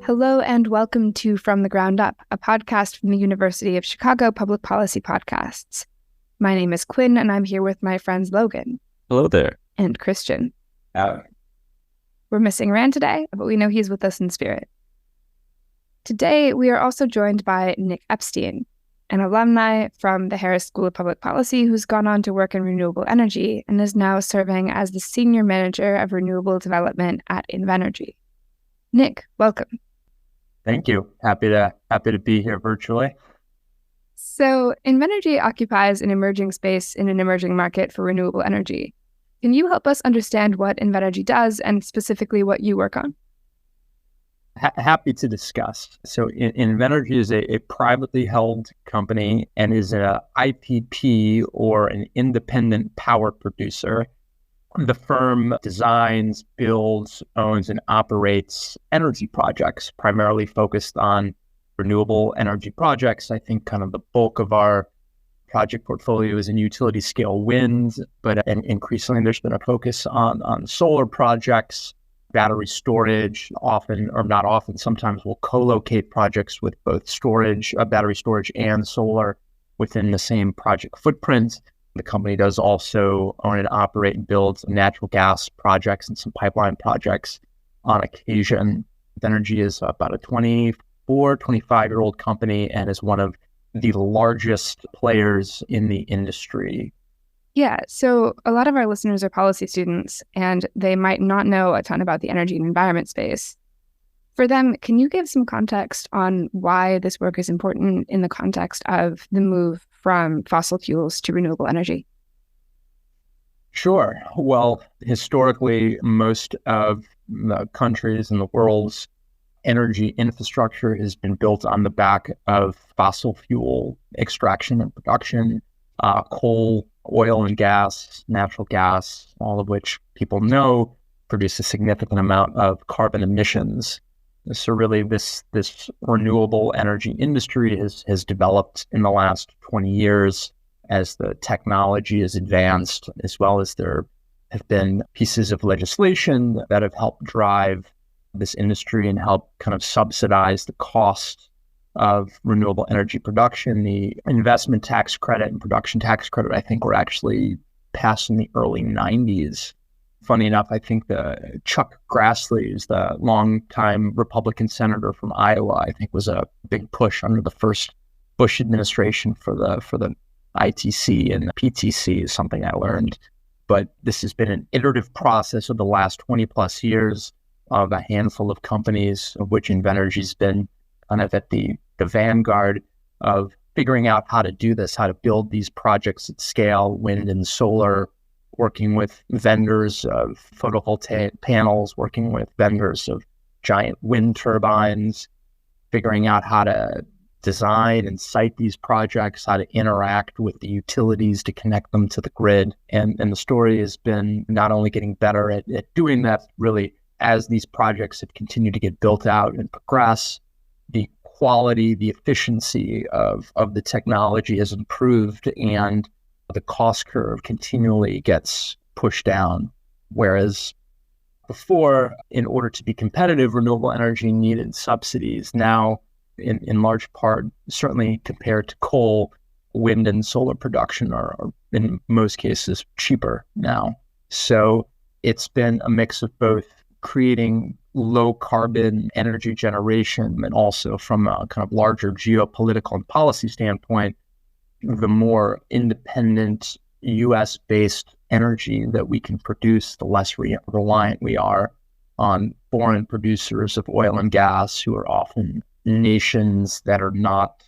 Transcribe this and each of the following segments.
Hello and welcome to From the Ground Up, a podcast from the University of Chicago Public Policy Podcasts. My name is Quinn and I'm here with my friends Logan. Hello there. And Christian. We're missing Rand today, but we know he's with us in spirit. Today, we are also joined by Nick Epstein, an alumni from the Harris School of Public Policy who's gone on to work in renewable energy and is now serving as the Senior Manager of Renewable Development at Invenergy. Nick, welcome. Thank you. Happy to be here virtually. So, Invenergy occupies an emerging space in an emerging market for renewable energy. Can you help us understand what Invenergy does and specifically what you work on? Happy to discuss. So, Invenergy is a privately held company and is an IPP or an independent power producer. The firm designs, builds, owns, and operates energy projects, primarily focused on renewable energy projects. I think kind of the bulk of our project portfolio is in utility scale wind, but increasingly there's been a focus on solar projects, battery storage, often, or not often, sometimes we'll co-locate projects with both storage, battery storage and solar within the same project footprint. The company does also own and operate and builds natural gas projects and some pipeline projects on occasion. Invenergy is about a 25-year-old company and is one of the largest players in the industry. Yeah, so a lot of our listeners are policy students, and they might not know a ton about the energy and environment space. For them, can you give some context on why this work is important in the context of the move from fossil fuels to renewable energy? Sure. Well, historically, most of the countries in the world's energy infrastructure has been built on the back of fossil fuel extraction and production, coal, oil and gas, natural gas, all of which people know produce a significant amount of carbon emissions. So really this renewable energy industry has developed in the last 20 years as the technology has advanced, as well as there have been pieces of legislation that have helped drive this industry and help kind of subsidize the cost of renewable energy production. The investment tax credit and production tax credit, I think, were actually passed in the early 90s. Funny enough, I think Chuck Grassley is the longtime Republican senator from Iowa. I think was a big push under the first Bush administration for the ITC and the PTC is something I learned. But this has been an iterative process of the last 20 plus years of a handful of companies, of which Invenergy's been kind of at the vanguard of figuring out how to do this, how to build these projects at scale, wind and solar, working with vendors of photovoltaic panels, working with vendors of giant wind turbines, figuring out how to design and site these projects, how to interact with the utilities to connect them to the grid. And the story has been not only getting better at doing that, really, as these projects have continued to get built out and progress, the quality, the efficiency of the technology has improved, and the cost curve continually gets pushed down. Whereas before, in order to be competitive, renewable energy needed subsidies. Now, in large part, certainly compared to coal, wind and solar production are in most cases cheaper now. So it's been a mix of both creating low carbon energy generation and also from a kind of larger geopolitical and policy standpoint, the more independent US-based energy that we can produce, the less reliant we are on foreign producers of oil and gas, who are often nations that are not,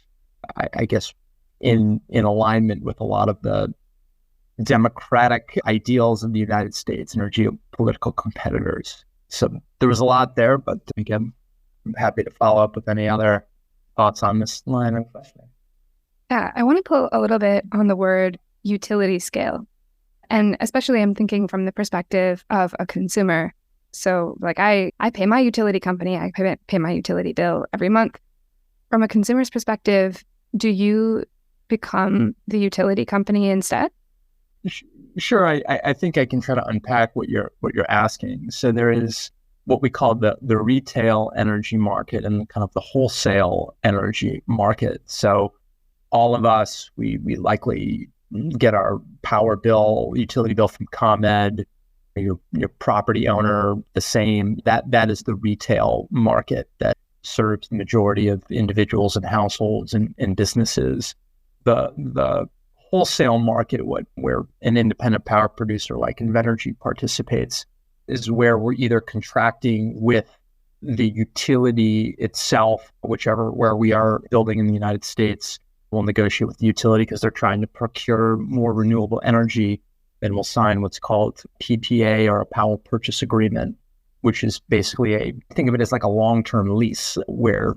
I guess, in alignment with a lot of the democratic ideals of the United States and our geopolitical competitors. So there was a lot there, but again, I'm happy to follow up with any other thoughts on this line of questioning. Yeah, I want to pull a little bit on the word utility scale. And especially I'm thinking from the perspective of a consumer. So like I pay my utility company, I pay my utility bill every month. From a consumer's perspective, do you become the utility company instead? Sure. I think I can try to unpack what you're asking. So there is what we call the retail energy market and kind of the wholesale energy market. So all of us, we likely get our power bill, utility bill from ComEd, your property owner, the same. That is the retail market that serves the majority of individuals and households and businesses. The wholesale market, where an independent power producer like Invenergy participates, is where we're either contracting with the utility itself, where we are building in the United States. We'll negotiate with the utility because they're trying to procure more renewable energy, and we'll sign what's called PPA, or a power purchase agreement, which is basically think of it as like a long-term lease where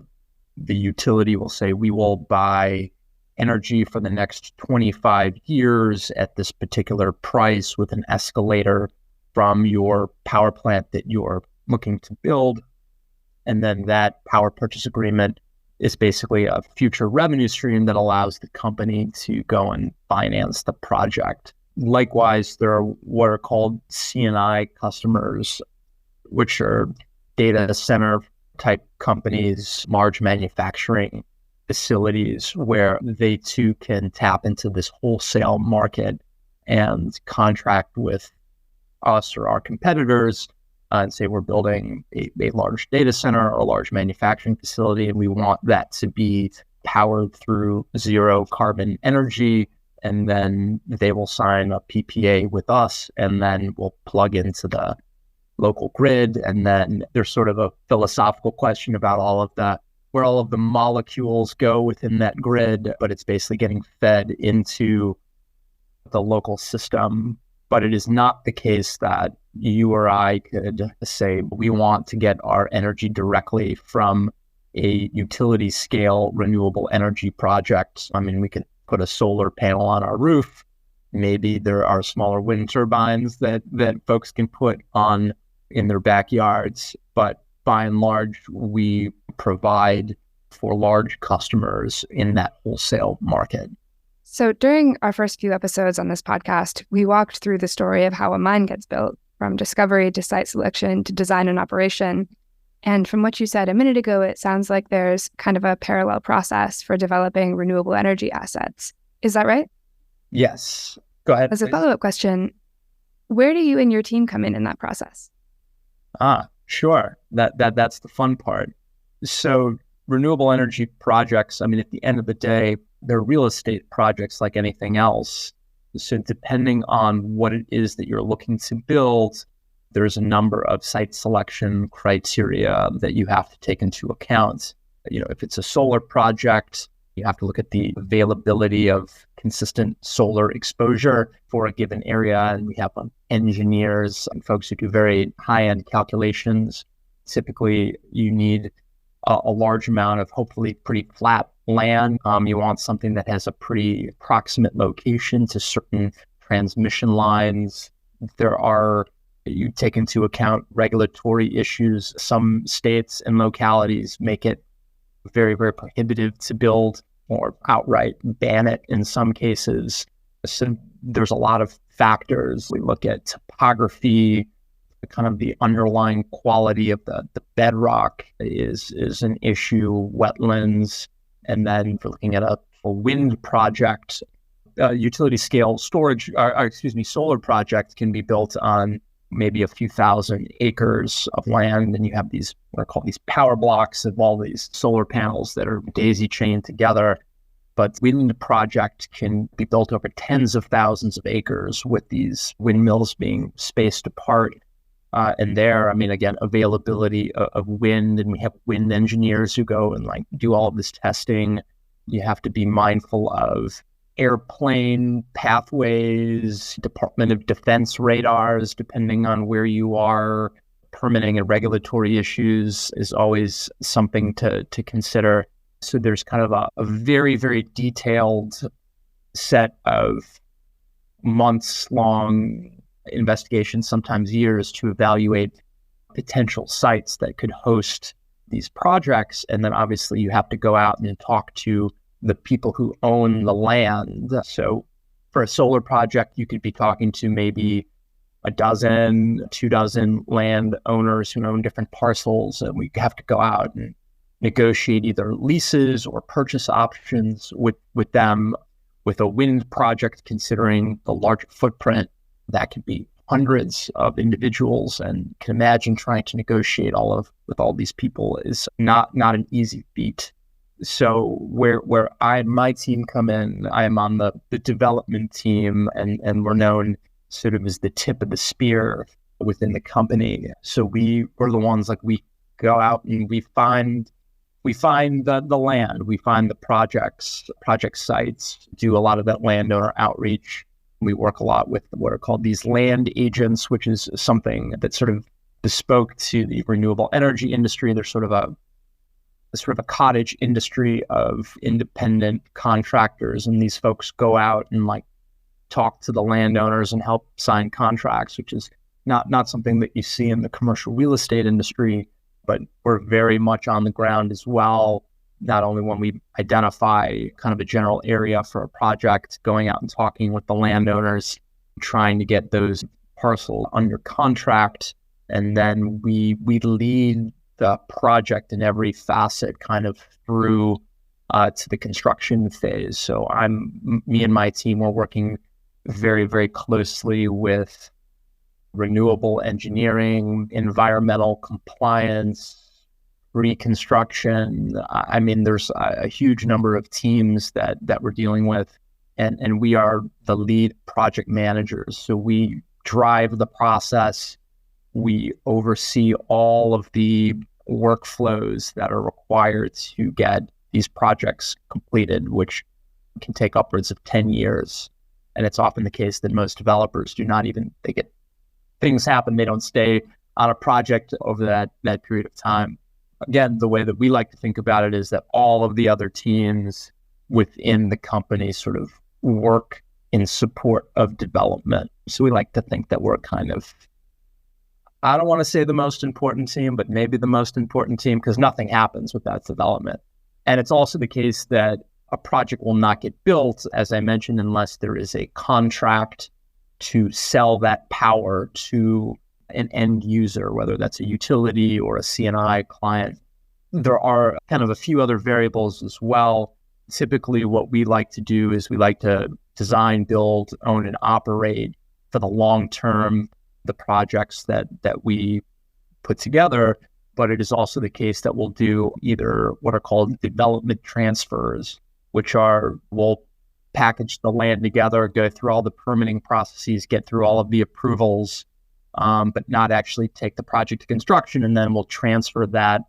the utility will say, we will buy energy for the next 25 years at this particular price with an escalator from your power plant that you're looking to build. And then that power purchase agreement is basically a future revenue stream that allows the company to go and finance the project. Likewise, there are what are called C&I customers, which are data center type companies, large manufacturing facilities, where they too can tap into this wholesale market and contract with us or our competitors and say, we're building a large data center or a large manufacturing facility, and we want that to be powered through zero carbon energy. And then they will sign a PPA with us, and then we'll plug into the local grid. And then there's sort of a philosophical question about where all of the molecules go within that grid, but it's basically getting fed into the local system. But it is not the case that you or I could say, we want to get our energy directly from a utility scale renewable energy project. I mean, we could put a solar panel on our roof. Maybe there are smaller wind turbines that folks can put on in their backyards. But by and large, we provide for large customers in that wholesale market. So during our first few episodes on this podcast, we walked through the story of how a mine gets built, from discovery to site selection to design and operation. And from what you said a minute ago, it sounds like there's kind of a parallel process for developing renewable energy assets. Is that right? Yes. Go ahead. As a follow-up question, where do you and your team come in that process? Sure. That's the fun part. So renewable energy projects, I mean, at the end of the day, they're real estate projects like anything else. So depending on what it is that you're looking to build, there's a number of site selection criteria that you have to take into account. If it's a solar project, you have to look at the availability of consistent solar exposure for a given area. And we have engineers and folks who do very high-end calculations. Typically, you need a large amount of hopefully pretty flat land. You want something that has a pretty proximate location to certain transmission lines. You take into account regulatory issues. Some states and localities make it very, very prohibitive to build or outright ban it in some cases. So there's a lot of factors. We look at topography, kind of the underlying quality of the bedrock is an issue, wetlands. And then if we're looking at a wind project, utility scale solar project can be built on maybe a few thousand acres of land. And you have what are called these power blocks of all these solar panels that are daisy chained together. But wind project can be built over tens of thousands of acres with these windmills being spaced apart. And there, I mean, again, availability of wind, and we have wind engineers who go and do all of this testing. You have to be mindful of airplane pathways, Department of Defense radars, depending on where you are. Permitting and regulatory issues is always something to consider. So there's kind of a very, very detailed set of months-long investigations, sometimes years, to evaluate potential sites that could host these projects. And then obviously you have to go out and talk to the people who own the land. So for a solar project, you could be talking to maybe a dozen, 2 dozen land owners who own different parcels, and we have to go out and negotiate either leases or purchase options with them. With a wind project, considering the larger footprint, that could be hundreds of individuals, and can imagine trying to negotiate with all these people is not an easy feat. So where my team come in, I am on the development team, and we're known sort of as the tip of the spear within the company. So we're the ones, like, we go out and we find the land, we find the project sites, do a lot of that landowner outreach. We work a lot with what are called these land agents, which is something that's sort of bespoke to the renewable energy industry. There's sort of a cottage industry of independent contractors, and these folks go out and like talk to the landowners and help sign contracts, which is not something that you see in the commercial real estate industry, but we're very much on the ground as well. Not only when we identify kind of a general area for a project, going out and talking with the landowners, trying to get those parcels under contract, and then we lead the project in every facet kind of through to the construction phase. So me and my team are working very, very closely with renewable engineering, environmental compliance, reconstruction. I mean, there's a huge number of teams that we're dealing with, and we are the lead project managers. So we drive the process. We oversee all of the workflows that are required to get these projects completed, which can take upwards of 10 years. And it's often the case that most developers things happen, they don't stay on a project over that period of time. Again, the way that we like to think about it is that all of the other teams within the company sort of work in support of development. So we like to think that we're kind of, I don't want to say the most important team, but maybe the most important team, because nothing happens without development. And it's also the case that a project will not get built, as I mentioned, unless there is a contract to sell that power to an end user, whether that's a utility or a C&I client. There are kind of a few other variables as well. Typically, what we like to do is we like to design, build, own, and operate for the long term the projects that we put together. But it is also the case that we'll do either what are called development transfers, which are we'll package the land together, go through all the permitting processes, get through all of the approvals, but not actually take the project to construction. And then we'll transfer that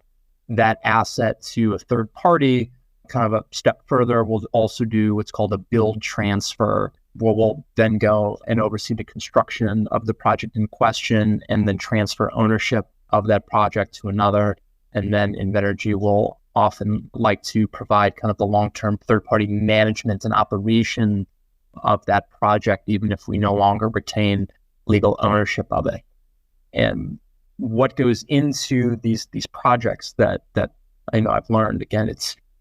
asset to a third party. Kind of a step further, we'll also do what's called a build transfer, where we'll then go and oversee the construction of the project in question and then transfer ownership of that project to another. And then Invenergy will often like to provide kind of the long-term third-party management and operation of that project, even if we no longer retain legal ownership of it. And what goes into these projects that I know I've learned, again,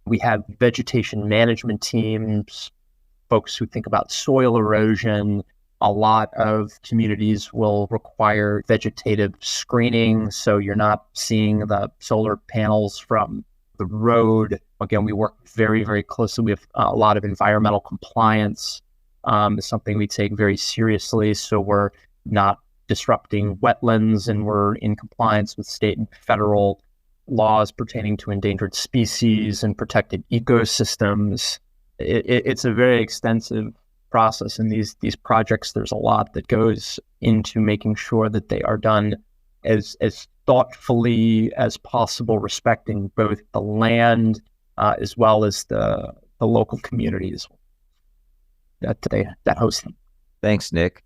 we have vegetation management teams, folks who think about soil erosion. A lot of communities will require vegetative screening, so you're not seeing the solar panels from the road. Again, we work very, very closely with a lot of environmental compliance. Is something we take very seriously, so we're not disrupting wetlands, and we're in compliance with state and federal laws pertaining to endangered species and protected ecosystems. It's a very extensive process, and these projects, there's a lot that goes into making sure that they are done as thoughtfully as possible, respecting both the land as well as the local communities that host them. Thanks, Nick.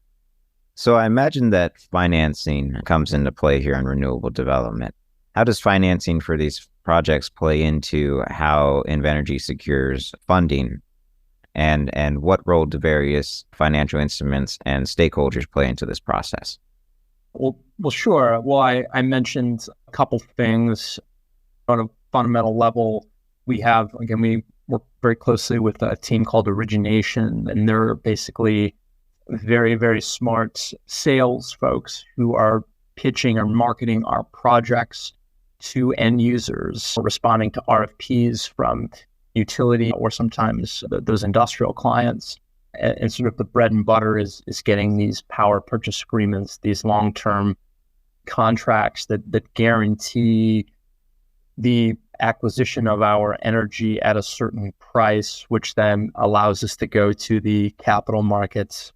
So I imagine that financing comes into play here in renewable development. How does financing for these projects play into how Invenergy secures funding? And what role do various financial instruments and stakeholders play into this process? Well, sure. Well, I mentioned a couple things on a fundamental level. We work very closely with a team called Origination, and they're basically very, very smart sales folks who are pitching or marketing our projects to end users, responding to RFPs from utility or sometimes those industrial clients. And sort of the bread and butter is getting these power purchase agreements, these long-term contracts that guarantee the acquisition of our energy at a certain price, which then allows us to go to the capital markets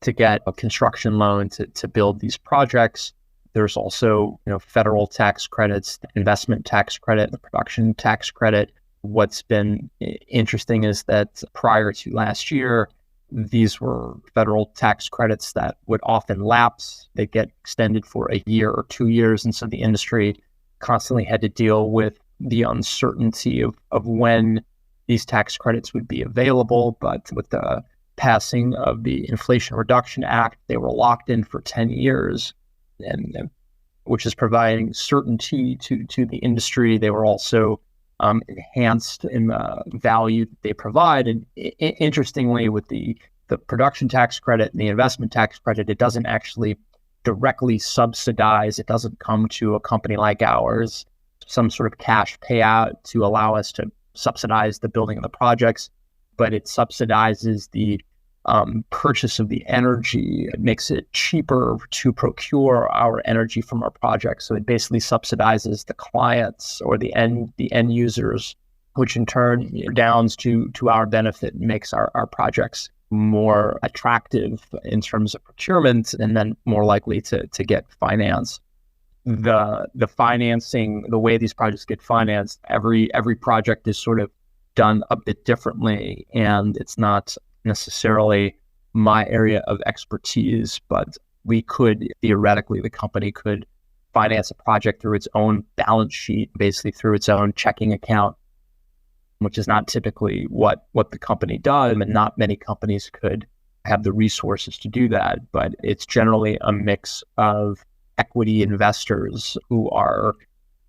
to get a construction loan to build these projects. There's also, federal tax credits, the investment tax credit, the production tax credit. What's been interesting is that prior to last year, these were federal tax credits that would often lapse. They get extended for a year or 2 years. And so the industry constantly had to deal with the uncertainty of when these tax credits would be available. But with the passing of the Inflation Reduction Act, they were locked in for 10 years, and which is providing certainty to the industry. They were also enhanced in the value that they provide. And interestingly, with the production tax credit and the investment tax credit, it doesn't actually directly subsidize. It doesn't come to a company like ours, some sort of cash payout to allow us to subsidize the building of the projects, but it subsidizes the purchase of the energy. It makes it cheaper to procure our energy from our projects. So it basically subsidizes the clients or the end users, which in turn redounds to our benefit and makes our projects more attractive in terms of procurement and then more likely to get financed. The financing, the way these projects get financed, every project is sort of done a bit differently, and it's not necessarily my area of expertise, but we could theoretically, the company could finance a project through its own balance sheet, basically through its own checking account, which is not typically what the company does, and not many companies could have the resources to do that. But it's generally a mix of equity investors who are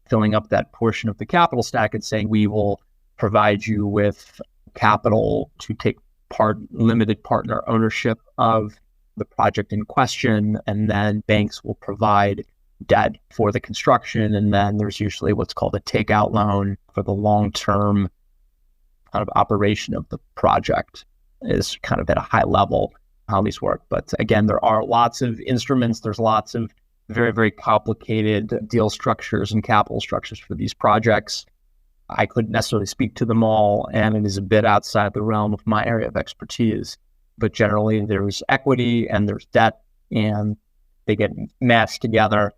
filling up that portion of the capital stack and saying, we will provide you with capital to take limited partner ownership of the project in question, and then banks will provide debt for the construction, and then there's usually what's called a takeout loan for the long-term kind of operation of the project. Is kind of at a high level how these work. But again, there are lots of instruments. There's lots of very, very complicated deal structures and capital structures for these projects. I couldn't necessarily speak to them all, and it is a bit outside the realm of my area of expertise. But generally, there's equity and there's debt, and they get matched together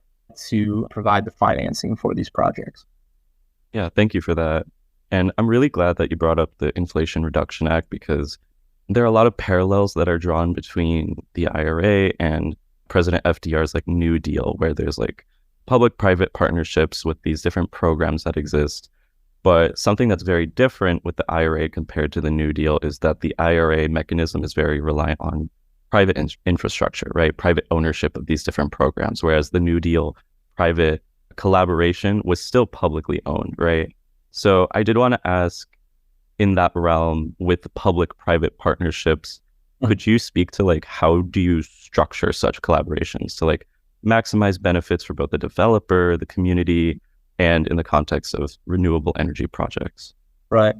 to provide the financing for these projects. Yeah, thank you for that. And I'm really glad that you brought up the Inflation Reduction Act, because there are a lot of parallels that are drawn between the IRA and President FDR's New Deal, where there's public-private partnerships with these different programs that exist. But something that's very different with the IRA compared to the New Deal is that the IRA mechanism is very reliant on private infrastructure, right? Private ownership of these different programs, whereas the New Deal private collaboration was still publicly owned, right? So I did want to ask, in that realm with public-private partnerships, could you speak to how do you structure such collaborations to maximize benefits for both the developer, the community, and in the context of renewable energy projects? Right.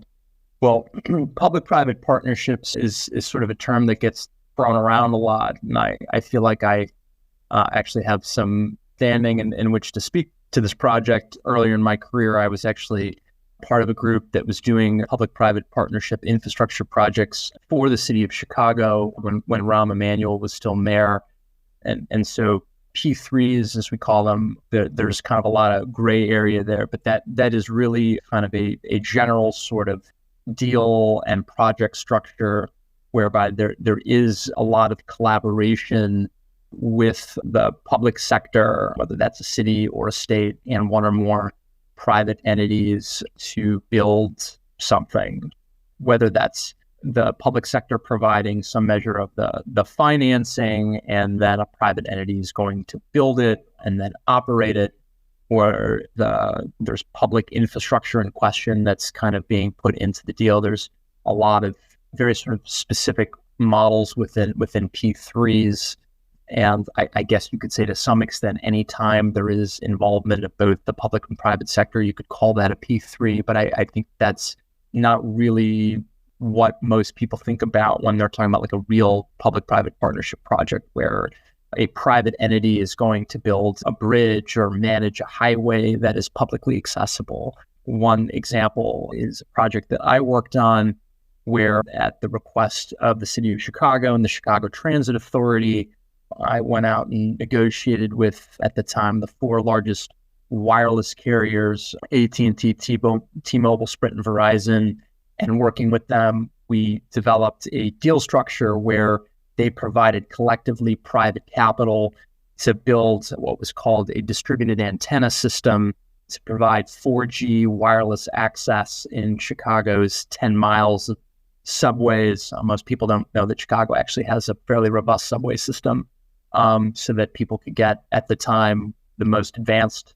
Well, public-private partnerships is sort of a term that gets thrown around a lot. And I feel like I actually have some standing in which to speak to this project. Earlier in my career, I was actually part of a group that was doing public-private partnership infrastructure projects for the city of Chicago when Rahm Emanuel was still mayor. And so P3s, as we call them, there's kind of a lot of gray area there, but that is really kind of a general sort of deal and project structure whereby there is a lot of collaboration with the public sector, whether that's a city or a state, and one or more private entities to build something, whether that's the public sector providing some measure of the financing, and then a private entity is going to build it and then operate it, or there's public infrastructure in question that's kind of being put into the deal. There's a lot of very sort of specific models within P3s. And I guess you could say to some extent, anytime there is involvement of both the public and private sector, you could call that a P3. But I think that's not really what most people think about when they're talking about like a real public-private partnership project where a private entity is going to build a bridge or manage a highway that is publicly accessible. One example is a project that I worked on where, at the request of the city of Chicago and the Chicago Transit Authority, I went out and negotiated with, at the time, the 4 largest wireless carriers, AT&T, T-Mobile, Sprint, and Verizon. And working with them, we developed a deal structure where they provided collectively private capital to build what was called a distributed antenna system to provide 4G wireless access in Chicago's 10 miles of subways. Most people don't know that Chicago actually has a fairly robust subway system, so that people could get, at the time, the most advanced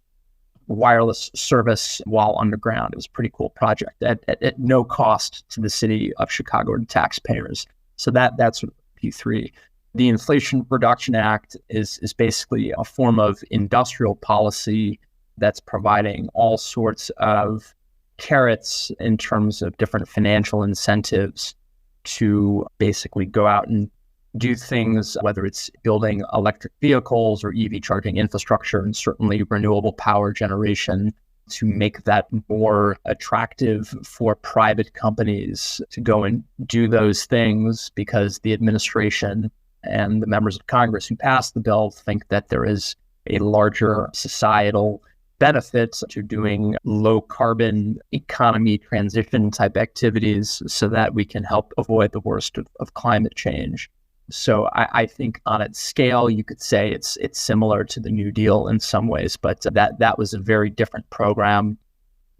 wireless service while underground. It was a pretty cool project at no cost to the city of Chicago or the taxpayers. So that's sort of P3. The Inflation Reduction Act is basically a form of industrial policy that's providing all sorts of carrots in terms of different financial incentives to basically go out and do things, whether it's building electric vehicles or EV charging infrastructure, and certainly renewable power generation, to make that more attractive for private companies to go and do those things, because the administration and the members of Congress who passed the bill think that there is a larger societal benefit to doing low carbon economy transition type activities so that we can help avoid the worst of climate change. So I think on its scale, you could say it's similar to the New Deal in some ways, but that was a very different program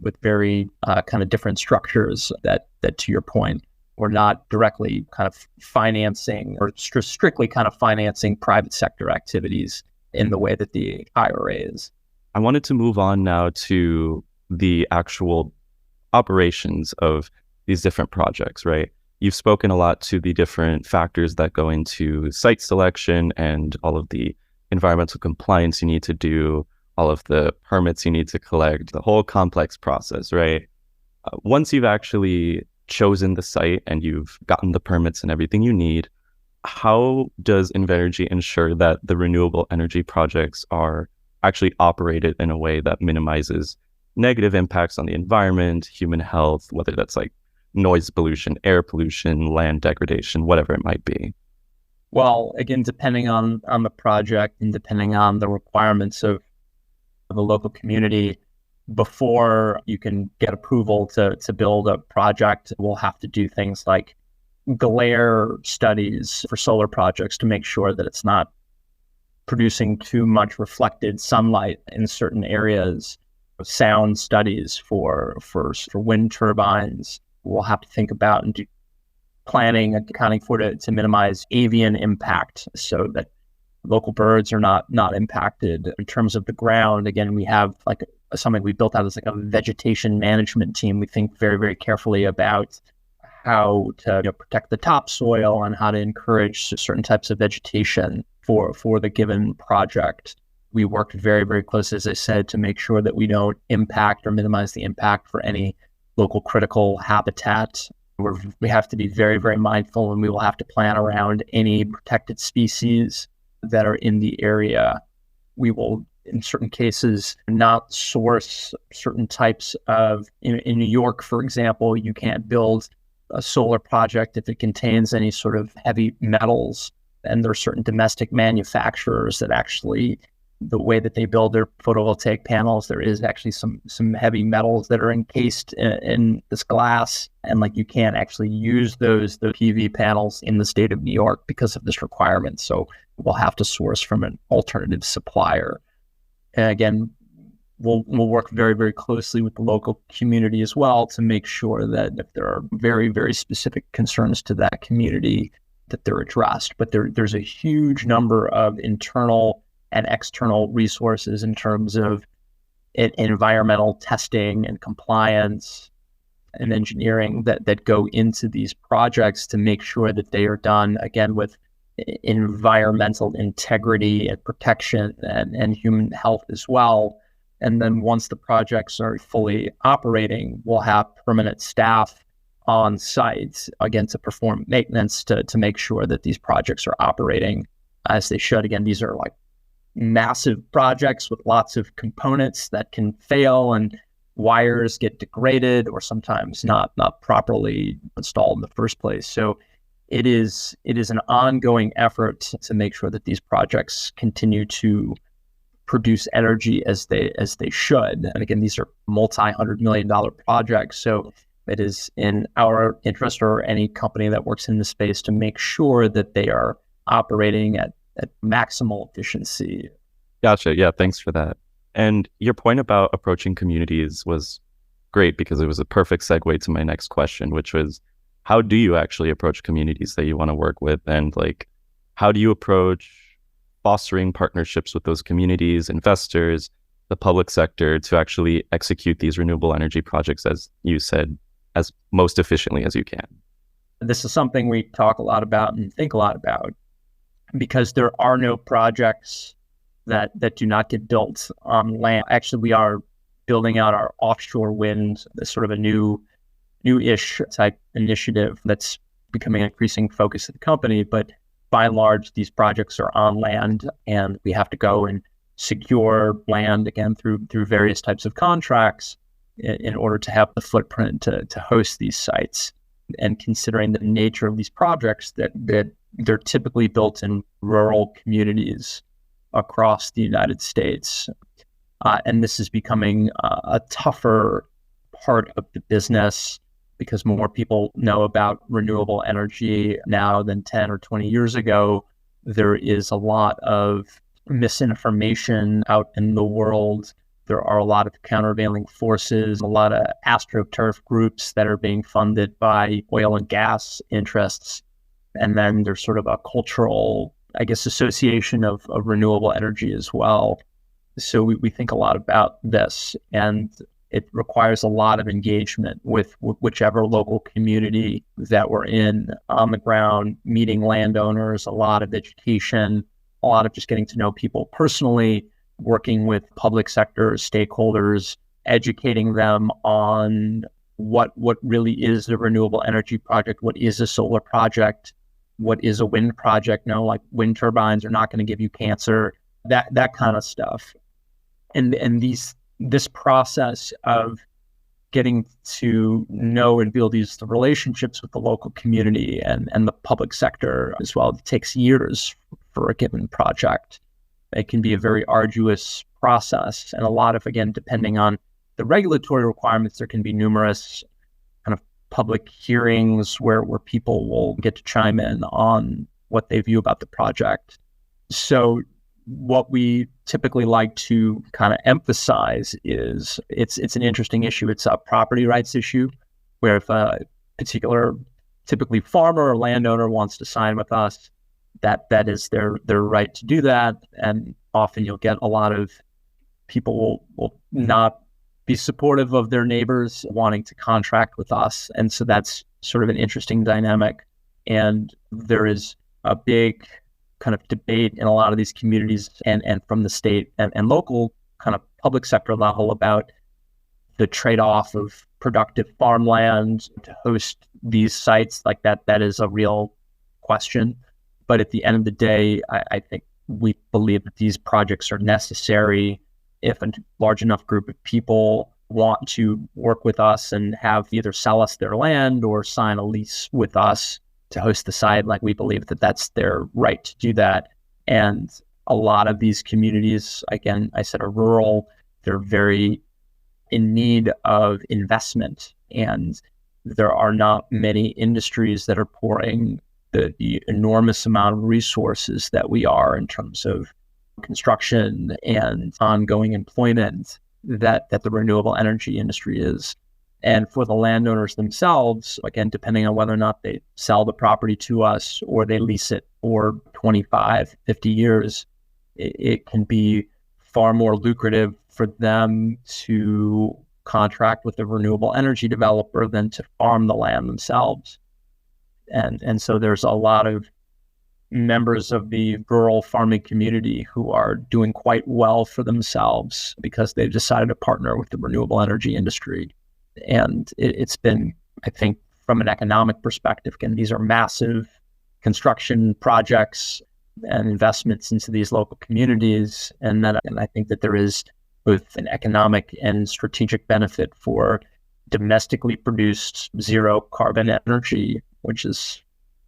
with very kind of different structures that to your point, were not directly kind of financing or strictly kind of financing private sector activities in the way that the IRA is. I wanted to move on now to the actual operations of these different projects, right? You've spoken a lot to the different factors that go into site selection and all of the environmental compliance you need to do, all of the permits you need to collect, the whole complex process, right? Once you've actually chosen the site and you've gotten the permits and everything you need, how does Invenergy ensure that the renewable energy projects are actually operated in a way that minimizes negative impacts on the environment, human health, whether that's like noise pollution, air pollution, land degradation, whatever it might be? Well, again, depending on the project and depending on the requirements of the local community, before you can get approval to build a project, we'll have to do things like glare studies for solar projects to make sure that it's not producing too much reflected sunlight in certain areas, sound studies for wind turbines. We'll have to think about and do planning and accounting for to minimize avian impact so that local birds are not impacted. In terms of the ground, again, we have like something we built out as like a vegetation management team. We think very, very carefully about how to protect the topsoil and how to encourage certain types of vegetation for the given project. We worked very, very closely, as I said, to make sure that we don't impact or minimize the impact for any local critical habitat. We have to be very, very mindful, and we will have to plan around any protected species that are in the area. We will, in certain cases, not source certain types of, in New York, for example, you can't build a solar project if it contains any sort of heavy metals. And there are certain domestic manufacturers that actually, the way that they build their photovoltaic panels, there is actually some heavy metals that are encased in this glass, and like you can't actually use the PV panels in the state of New York because of this requirement. So we'll have to source from an alternative supplier. And again, we'll work very, very closely with the local community as well to make sure that if there are very, very specific concerns to that community, that they're addressed. But there's a huge number of internal and external resources in terms of environmental testing and compliance and engineering that go into these projects to make sure that they are done, again, with environmental integrity and protection and human health as well. And then once the projects are fully operating, we'll have permanent staff on site, again, to perform maintenance to make sure that these projects are operating as they should. Again, these are like massive projects with lots of components that can fail, and wires get degraded or sometimes not properly installed in the first place. So it is an ongoing effort to make sure that these projects continue to produce energy as they should. And again, these are multi-$100-million projects. So it is in our interest, or any company that works in the space, to make sure that they are operating at maximal efficiency. Gotcha. Yeah, thanks for that. And your point about approaching communities was great, because it was a perfect segue to my next question, which was, how do you actually approach communities that you want to work with? And like, how do you approach fostering partnerships with those communities, investors, the public sector, to actually execute these renewable energy projects, as you said, as most efficiently as you can? This is something we talk a lot about and think a lot about, because there are no projects that do not get built on land. Actually, we are building out our offshore wind, this sort of a new-ish type initiative that's becoming an increasing focus of the company. But by and large, these projects are on land, and we have to go and secure land, again, through various types of contracts in order to have the footprint to host these sites. And considering the nature of these projects, that they're typically built in rural communities across the United States. And this is becoming a tougher part of the business, because more people know about renewable energy now than 10 or 20 years ago. There is a lot of misinformation out in the world. There are a lot of countervailing forces, a lot of astroturf groups that are being funded by oil and gas interests. And then there's sort of a cultural, I guess, association of renewable energy as well. So we think a lot about this, and it requires a lot of engagement with whichever local community that we're in, on the ground, meeting landowners, a lot of education, a lot of just getting to know people personally, working with public sector stakeholders, educating them on what really is a renewable energy project, what is a solar project, what is a wind project. No, like, wind turbines are not going to give you cancer, that kind of stuff. And this process of getting to know and build these relationships with the local community and the public sector as well, it takes years for a given project. It can be a very arduous process, and a lot of, again, depending on the regulatory requirements, there can be numerous kind of public hearings where people will get to chime in on what they view about the project. So what we typically like to kind of emphasize is it's an interesting issue. It's a property rights issue, where if a particular, typically farmer or landowner, wants to sign with us, that is their right to do that. And often you'll get a lot of people will not be supportive of their neighbors wanting to contract with us. And so that's sort of an interesting dynamic. And there is a big kind of debate in a lot of these communities and from the state and local kind of public sector level about the trade-off of productive farmland to host these sites. Like that is a real question. But at the end of the day, I think we believe that these projects are necessary if a large enough group of people want to work with us and have either sell us their land or sign a lease with us to host the site. Like, we believe that that's their right to do that. And a lot of these communities, again, I said, are rural. They're very in need of investment, and there are not many industries that are pouring the enormous amount of resources that we are in terms of construction and ongoing employment that the renewable energy industry is. And for the landowners themselves, again, depending on whether or not they sell the property to us or they lease it for 25, 50 years, it can be far more lucrative for them to contract with a renewable energy developer than to farm the land themselves. And so there's a lot of members of the rural farming community who are doing quite well for themselves because they've decided to partner with the renewable energy industry. And it's been, I think, from an economic perspective, again, these are massive construction projects and investments into these local communities. And I think that there is both an economic and strategic benefit for domestically produced zero carbon energy, which is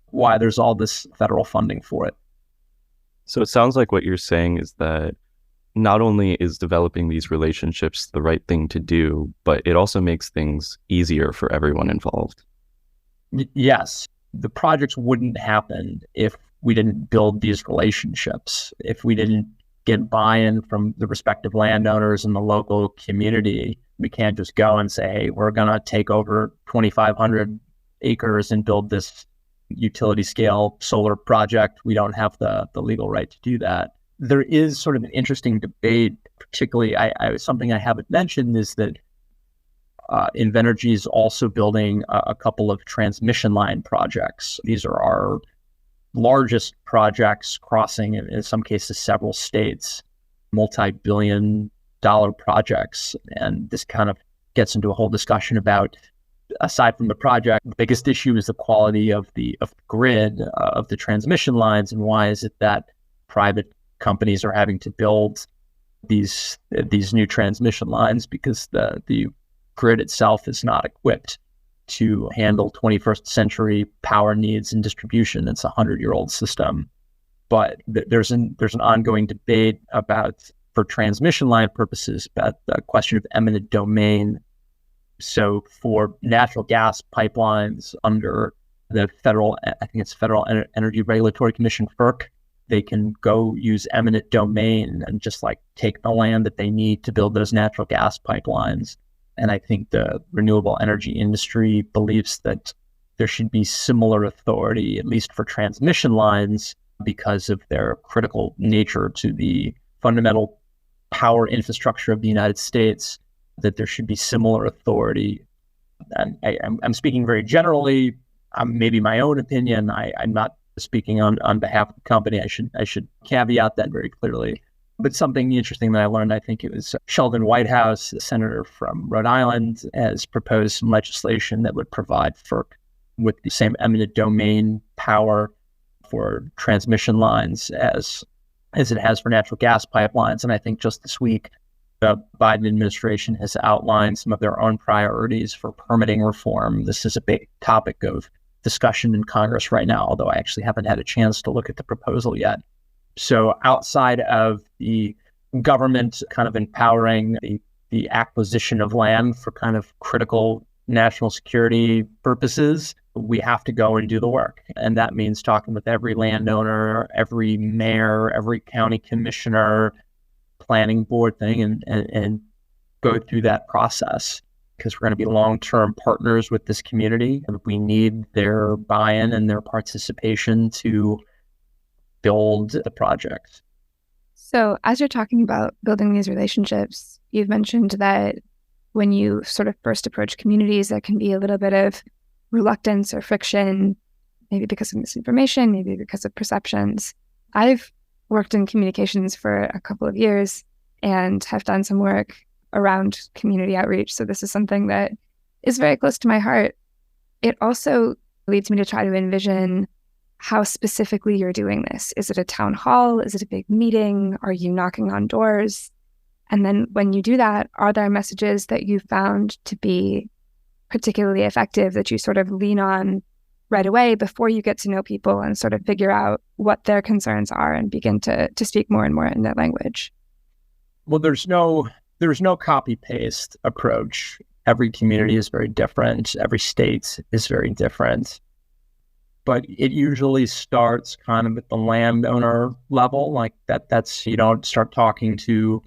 why there's all this federal funding for it. So it sounds like what you're saying is that not only is developing these relationships the right thing to do, but it also makes things easier for everyone involved. Yes. The projects wouldn't happen if we didn't build these relationships, if we didn't get buy-in from the respective landowners in the local community. We can't just go and say, hey, we're going to take over 2,500 acres and build this utility scale solar project. We don't have the legal right to do that. There is sort of an interesting debate, particularly something I haven't mentioned is that Invenergy is also building a couple of transmission line projects. These are our largest projects crossing, in some cases, several states, multi-billion-dollar projects. And this kind of gets into a whole discussion about, aside from the project, the biggest issue is the quality of the grid, of the transmission lines, and why is it that private companies are having to build these new transmission lines because the grid itself is not equipped to handle 21st century power needs and distribution. It's a 100-year-old system. But there's an ongoing debate about, for transmission line purposes, about the question of eminent domain. So for natural gas pipelines under the Federal Energy Regulatory Commission, FERC, they can go use eminent domain and just like take the land that they need to build those natural gas pipelines. And I think the renewable energy industry believes that there should be similar authority, at least for transmission lines, because of their critical nature to the fundamental power infrastructure of the United States, that there should be similar authority. And I'm speaking very generally, maybe my own opinion. I'm not speaking on behalf of the company. I should caveat that very clearly. But something interesting that I learned, I think it was Sheldon Whitehouse, the senator from Rhode Island, has proposed some legislation that would provide FERC with the same eminent domain power for transmission lines as it has for natural gas pipelines. And I think just this week, the Biden administration has outlined some of their own priorities for permitting reform. This is a big topic of discussion in Congress right now, although I actually haven't had a chance to look at the proposal yet. So outside of the government kind of empowering the acquisition of land for kind of critical national security purposes, we have to go and do the work. And that means talking with every landowner, every mayor, every county commissioner, planning board thing, and go through that process, because we're going to be long-term partners with this community. And we need their buy-in and their participation to build the project. So as you're talking about building these relationships, you've mentioned that when you sort of first approach communities, there can be a little bit of reluctance or friction, maybe because of misinformation, maybe because of perceptions. I've worked in communications for a couple of years and have done some work around community outreach. So this is something that is very close to my heart. It also leads me to try to envision how specifically you're doing this. Is it a town hall? Is it a big meeting? Are you knocking on doors? And then when you do that, are there messages that you found to be particularly effective that you sort of lean on right away before you get to know people and sort of figure out what their concerns are and begin to speak more and more in their language? Well, there's no copy-paste approach. Every community is very different. Every state is very different. But it usually starts kind of at the landowner level, like that's, you don't start talking to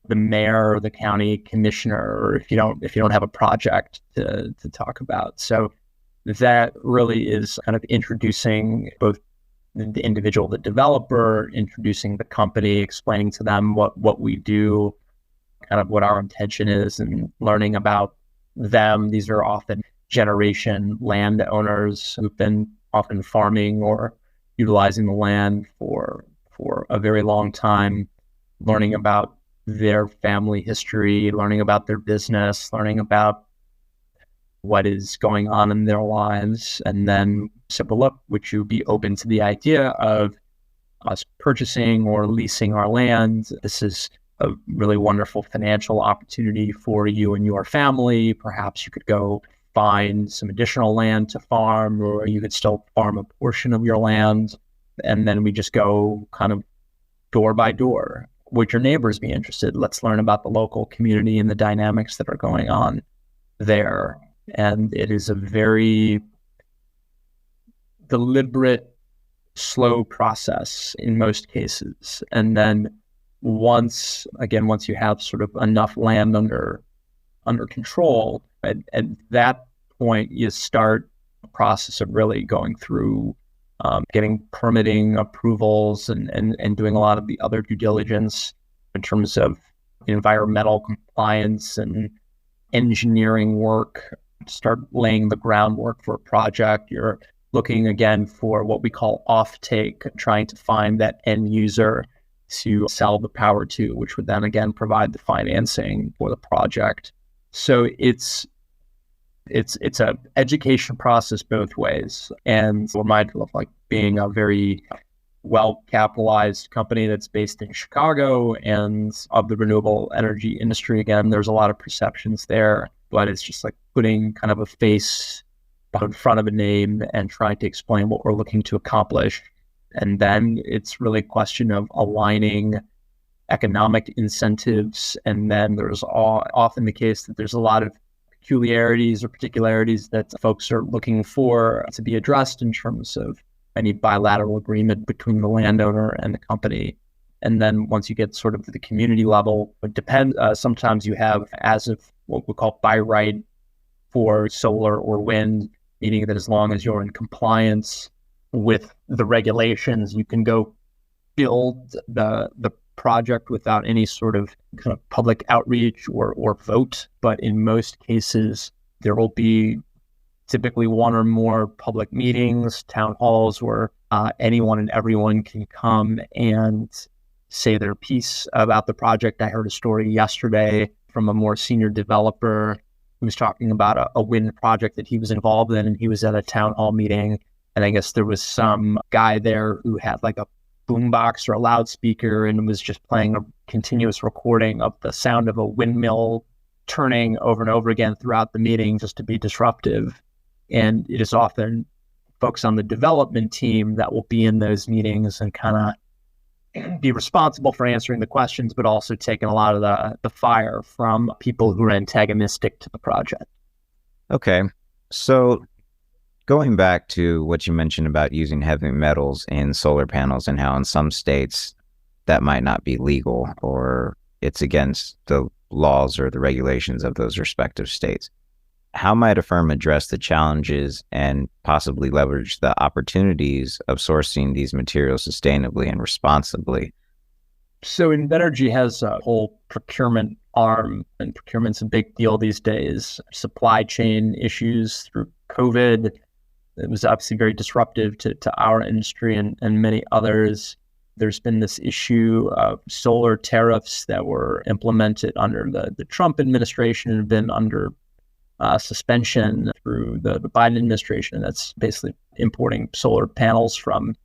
the mayor or the county commissioner, or if you don't have a project to talk about. So that really is kind of introducing both the individual, the developer, introducing the company, explaining to them what we do, kind of what our intention is and learning about them. These are often generation landowners who've been often farming or utilizing the land for a very long time, learning about their family history, learning about their business, learning about what is going on in their lives, and then said, well, look, would you be open to the idea of us purchasing or leasing our land? This is a really wonderful financial opportunity for you and your family. Perhaps you could go find some additional land to farm, or you could still farm a portion of your land. And then we just go kind of door by door. Would your neighbors be interested? Let's learn about the local community and the dynamics that are going on there. And it is a very deliberate, slow process in most cases. And then once you have sort of enough land under control, at that point, you start a process of really going through getting permitting approvals and doing a lot of the other due diligence in terms of environmental compliance and engineering work, start laying the groundwork for a project. You're looking again for what we call offtake, trying to find that end user to sell the power to, which would then again provide the financing for the project. So it's a education process both ways. And we're mindful of like being a very well-capitalized company that's based in Chicago and of the renewable energy industry. Again, there's a lot of perceptions there, but it's just like putting kind of a face in front of a name and trying to explain what we're looking to accomplish. And then it's really a question of aligning economic incentives. And then there's often the case that there's a lot of peculiarities or particularities that folks are looking for to be addressed in terms of any bilateral agreement between the landowner and the company. And then once you get sort of to the community level, it depends. Sometimes you have as of what we call by right for solar or wind, meaning that as long as you're in compliance with the regulations, you can go build the project without any sort of kind of public outreach or vote. But in most cases, there will be typically one or more public meetings, town halls, where anyone and everyone can come and say their piece about the project. I heard a story yesterday from a more senior developer who was talking about a wind project that he was involved in, and he was at a town hall meeting. And I guess there was some guy there who had like a boombox or a loudspeaker and was just playing a continuous recording of the sound of a windmill turning over and over again throughout the meeting just to be disruptive. And it is often folks on the development team that will be in those meetings and kind of be responsible for answering the questions, but also taking a lot of the fire from people who are antagonistic to the project. Okay. So going back to what you mentioned about using heavy metals in solar panels and how in some states that might not be legal or it's against the laws or the regulations of those respective states. How might a firm address the challenges and possibly leverage the opportunities of sourcing these materials sustainably and responsibly? So Invenergy has a whole procurement arm, and procurement's a big deal these days. Supply chain issues through COVID, it was obviously very disruptive to our industry and many others. There's been this issue of solar tariffs that were implemented under the Trump administration and have been under suspension through the Biden administration. That's basically importing solar panels from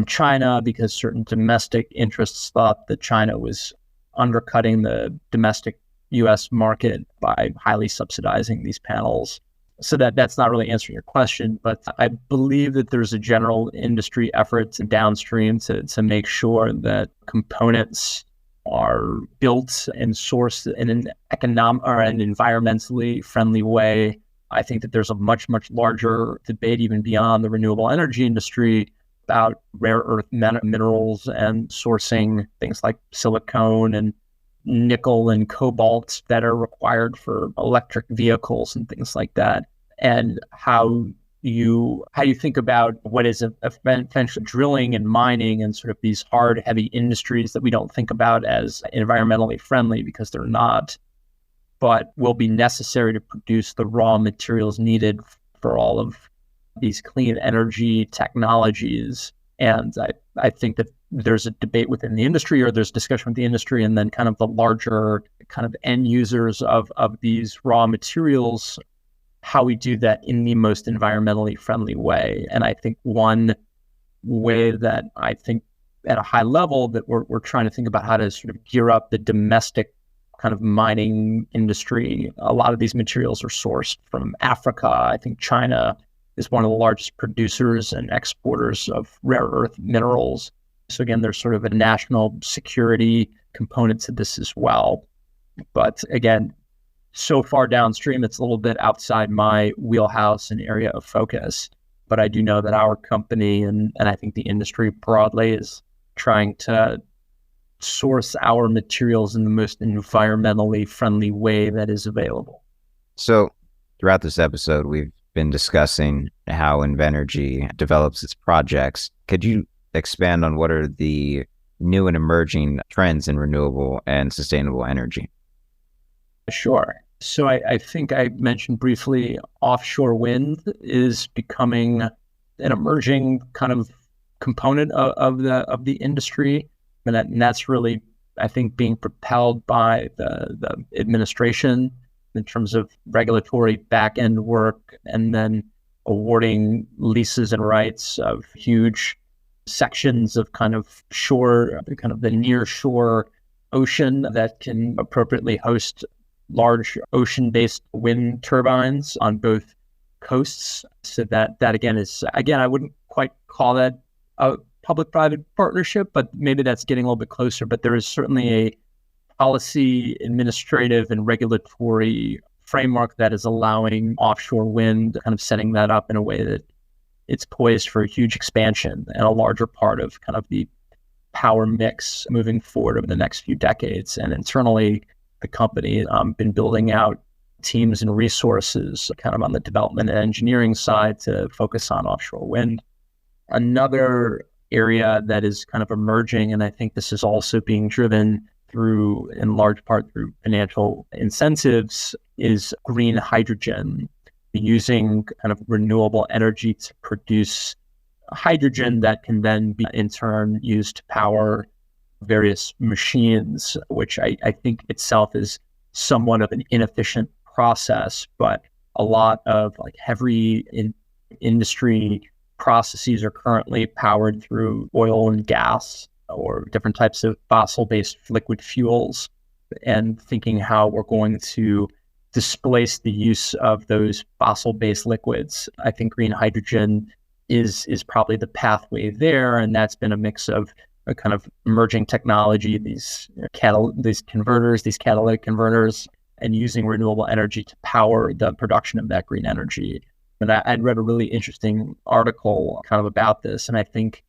China because certain domestic interests thought that China was undercutting the domestic U.S. market by highly subsidizing these panels. So that's not really answering your question, but I believe that there's a general industry effort downstream to make sure that components are built and sourced in an economic or an environmentally friendly way. I think that there's a much, much larger debate even beyond the renewable energy industry about rare earth minerals and sourcing things like silicone and nickel and cobalt that are required for electric vehicles and things like that, and how how you think about what is essentially drilling and mining and sort of these hard, heavy industries that we don't think about as environmentally friendly because they're not, but will be necessary to produce the raw materials needed for all of these clean energy technologies. And I think that there's a debate within the industry, or there's discussion with the industry, and then kind of the larger kind of end users of these raw materials, how we do that in the most environmentally friendly way. And I think one way that I think at a high level that we're trying to think about how to sort of gear up the domestic kind of mining industry. A lot of these materials are sourced from Africa. I think China is one of the largest producers and exporters of rare earth minerals. So again, there's sort of a national security component to this as well. But again, so far downstream, it's a little bit outside my wheelhouse and area of focus. But I do know that our company and I think the industry broadly is trying to source our materials in the most environmentally friendly way that is available. So throughout this episode, we've been discussing how Invenergy develops its projects. Could you expand on what are the new and emerging trends in renewable and sustainable energy? Sure. So I think I mentioned briefly offshore wind is becoming an emerging kind of component of the industry. And that's really, I think, being propelled by the administration in terms of regulatory back-end work, and then awarding leases and rights of huge sections of kind of shore, kind of the near shore ocean that can appropriately host large ocean-based wind turbines on both coasts. So that again is, I wouldn't quite call that a public-private partnership, but maybe that's getting a little bit closer. But there is certainly a policy, administrative, and regulatory framework that is allowing offshore wind, kind of setting that up in a way that it's poised for a huge expansion and a larger part of kind of the power mix moving forward over the next few decades. And internally, the company been building out teams and resources kind of on the development and engineering side to focus on offshore wind. Another area that is kind of emerging, and I think this is also being driven through, in large part through financial incentives, is green hydrogen, using kind of renewable energy to produce hydrogen that can then be in turn used to power various machines, which I think itself is somewhat of an inefficient process, but a lot of like heavy industry processes are currently powered through oil and gas or different types of fossil-based liquid fuels, and thinking how we're going to displace the use of those fossil-based liquids. I think green hydrogen is probably the pathway there, and that's been a mix of a kind of emerging technology, these converters, these catalytic converters, and using renewable energy to power the production of that green energy. And I'd read a really interesting article kind of about this, and I think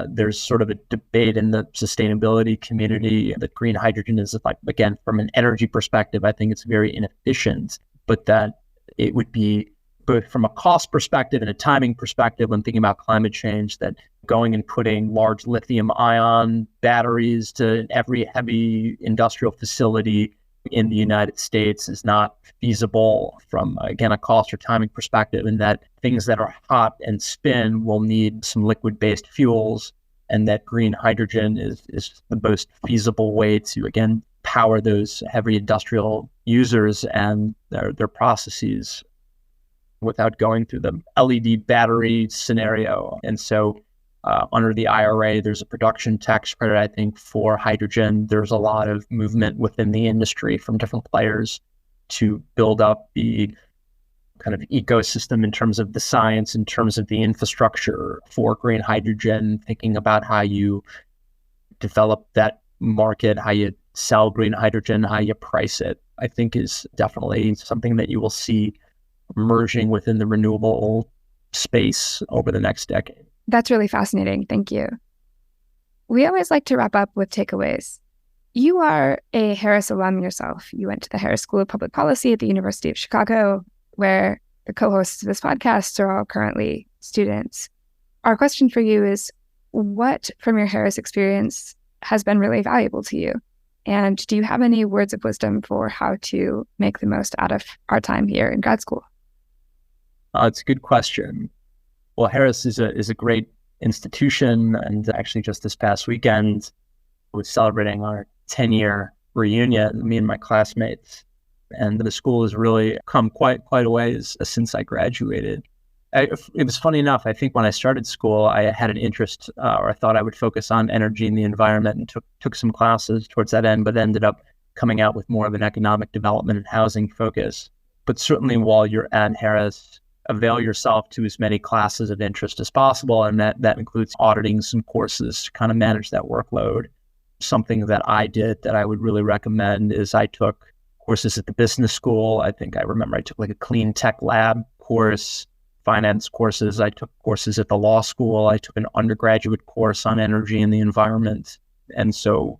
there's sort of a debate in the sustainability community that green hydrogen is, like, again, from an energy perspective, I think it's very inefficient, but that it would be both from a cost perspective and a timing perspective when thinking about climate change, that going and putting large lithium ion batteries to every heavy industrial facility in the United States is not feasible from, again, a cost or timing perspective, and that things that are hot and spin will need some liquid-based fuels, and that green hydrogen is the most feasible way to, again, power those heavy industrial users and their processes without going through the LED battery scenario. And so under the IRA, there's a production tax credit, I think, for hydrogen. There's a lot of movement within the industry from different players to build up the kind of ecosystem in terms of the science, in terms of the infrastructure for green hydrogen, thinking about how you develop that market, how you sell green hydrogen, how you price it, I think is definitely something that you will see emerging within the renewable space over the next decade. That's really fascinating. Thank you. We always like to wrap up with takeaways. You are a Harris alum yourself. You went to the Harris School of Public Policy at the University of Chicago, where the co-hosts of this podcast are all currently students. Our question for you is, what from your Harris experience has been really valuable to you? And do you have any words of wisdom for how to make the most out of our time here in grad school? It's a good question. Well, Harris is a great institution, and actually just this past weekend, I was celebrating our 10-year reunion, me and my classmates, and the school has really come quite a ways since I graduated. It was funny enough, I think when I started school, I had an interest, or I thought I would focus on energy and the environment, and took some classes towards that end, but ended up coming out with more of an economic development and housing focus. But certainly while you're at Harris, avail yourself to as many classes of interest as possible, and that includes auditing some courses to kind of manage that workload. Something that I did that I would really recommend is I took courses at the business school. I remember I took like a clean tech lab course, finance courses. I took courses at the law school. I took an undergraduate course on energy and the environment. And so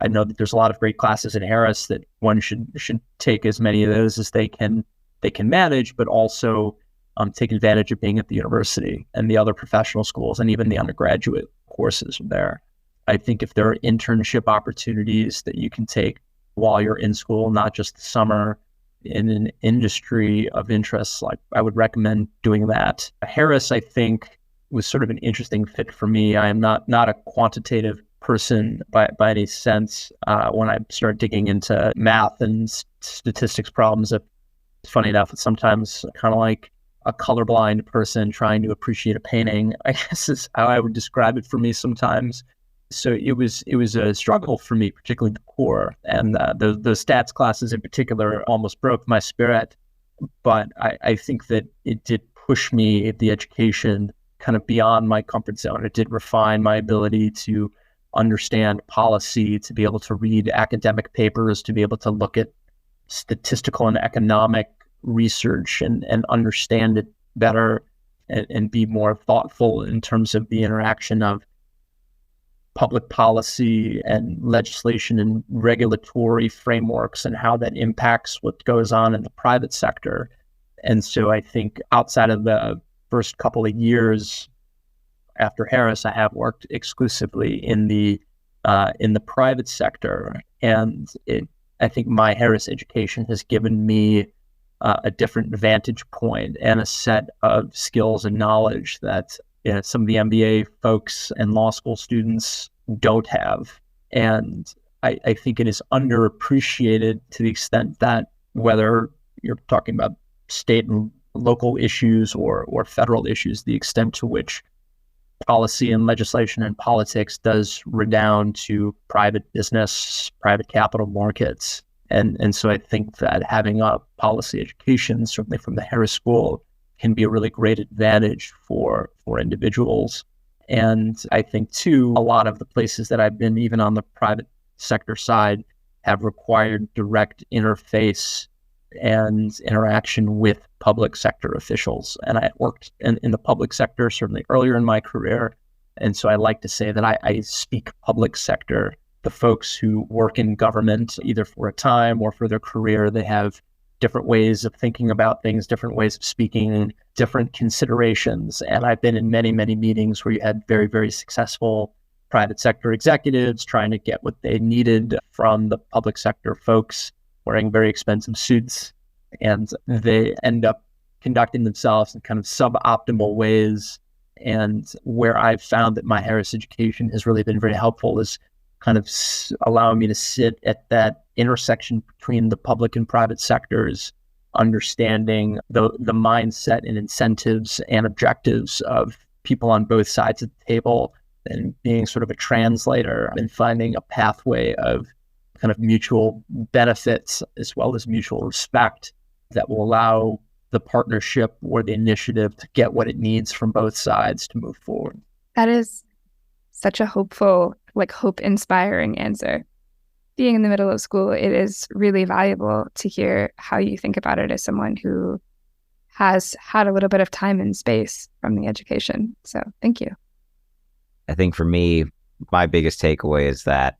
I know that there's a lot of great classes at Harris that one should take as many of those as they can manage, but also take advantage of being at the university and the other professional schools and even the undergraduate courses there. I think if there are internship opportunities that you can take while you're in school, not just the summer, in an industry of interest, like I would recommend doing that. Harris, I think, was sort of an interesting fit for me. I am not a quantitative person by any sense. When I started digging into math and statistics problems, it's funny enough, it's sometimes kind of like a colorblind person trying to appreciate a painting, I guess is how I would describe it for me sometimes. So it was a struggle for me, particularly the core, and the stats classes in particular almost broke my spirit. But I think that it did push me, the education, kind of beyond my comfort zone. It did refine my ability to understand policy, to be able to read academic papers, to be able to look at statistical and economic research and understand it better, and be more thoughtful in terms of the interaction of public policy and legislation and regulatory frameworks and how that impacts what goes on in the private sector. And so I think outside of the first couple of years after Harris, I have worked exclusively in the private sector. And I think my Harris education has given me a different vantage point and a set of skills and knowledge that some of the MBA folks and law school students don't have. And I think it is underappreciated to the extent that whether you're talking about state and local issues or federal issues, the extent to which policy and legislation and politics does redound to private business, private capital markets. And so I think that having a policy education, certainly from the Harris School, can be a really great advantage for individuals. And I think, too, a lot of the places that I've been, even on the private sector side, have required direct interface and interaction with public sector officials. And I worked in the public sector, certainly earlier in my career. And so I like to say that I speak public sector. The folks who work in government, either for a time or for their career, they have different ways of thinking about things, different ways of speaking, different considerations. And I've been in many, many meetings where you had very, very successful private sector executives trying to get what they needed from the public sector folks wearing very expensive suits. And they end up conducting themselves in kind of suboptimal ways. And where I've found that my Harris education has really been very helpful is kind of allowing me to sit at that intersection between the public and private sectors, understanding the mindset and incentives and objectives of people on both sides of the table, and being sort of a translator and finding a pathway of kind of mutual benefits as well as mutual respect that will allow the partnership or the initiative to get what it needs from both sides to move forward. That is such a hopeful, hope-inspiring answer. Being in the middle of school, it is really valuable to hear how you think about it as someone who has had a little bit of time and space from the education. So thank you. I think for me, my biggest takeaway is that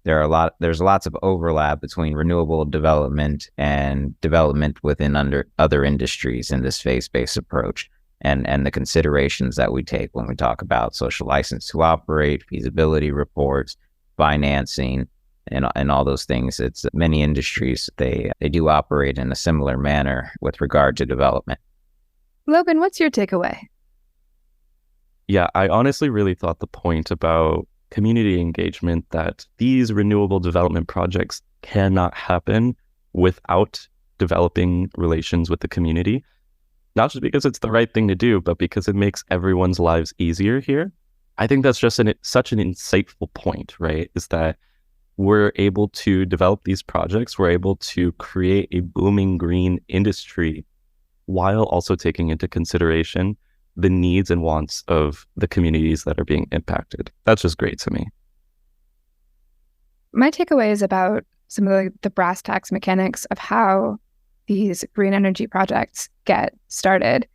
There's lots of overlap between renewable development and development within other industries in this phase-based approach, and the considerations that we take when we talk about social license to operate, feasibility reports, financing, and all those things. It's many industries, they do operate in a similar manner with regard to development. Logan, what's your takeaway? Yeah, I honestly really thought the point about community engagement, that these renewable development projects cannot happen without developing relations with the community, not just because it's the right thing to do, but because it makes everyone's lives easier here. I think that's just such an insightful point, right? Is that we're able to develop these projects, we're able to create a booming green industry while also taking into consideration the needs and wants of the communities that are being impacted. That's just great to me. My takeaway is about some of the brass tacks mechanics of how these green energy projects get started.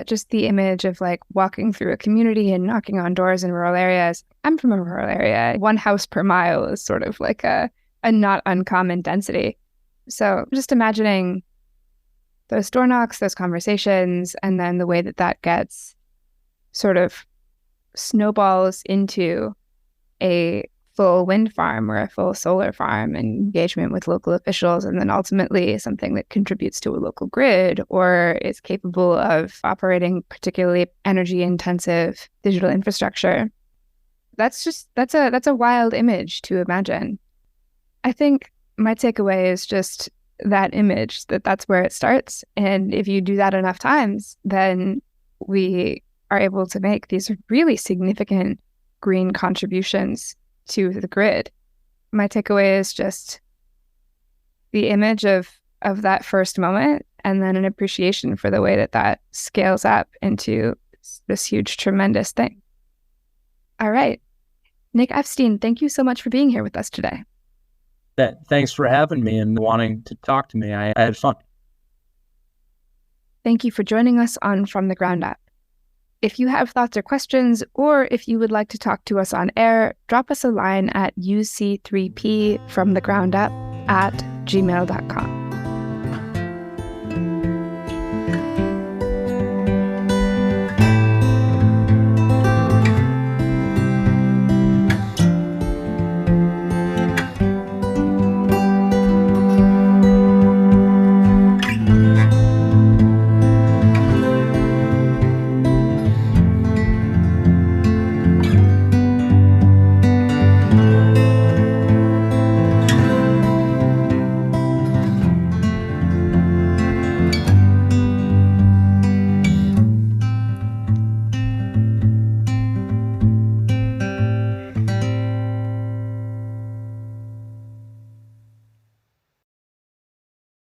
Just the image of like walking through a community and knocking on doors in rural areas. I'm from a rural area. 1 house per mile is sort of like a not uncommon density. So just imagining those door knocks, those conversations, and then the way that gets sort of snowballs into a full wind farm or a full solar farm, and engagement with local officials, and then ultimately something that contributes to a local grid or is capable of operating particularly energy intensive digital infrastructure. That's a wild image to imagine. I think my takeaway is just that image, that's where it starts. And if you do that enough times, then we are able to make these really significant green contributions to the grid. My takeaway is just the image of that first moment, and then an appreciation for the way that scales up into this huge, tremendous thing. All right. Nick Epstein, thank you so much for being here with us today. Thanks for having me and wanting to talk to me. I had fun. Thank you for joining us on From the Ground Up. If you have thoughts or questions, or if you would like to talk to us on air, drop us a line at uc3pfromthegroundup@gmail.com.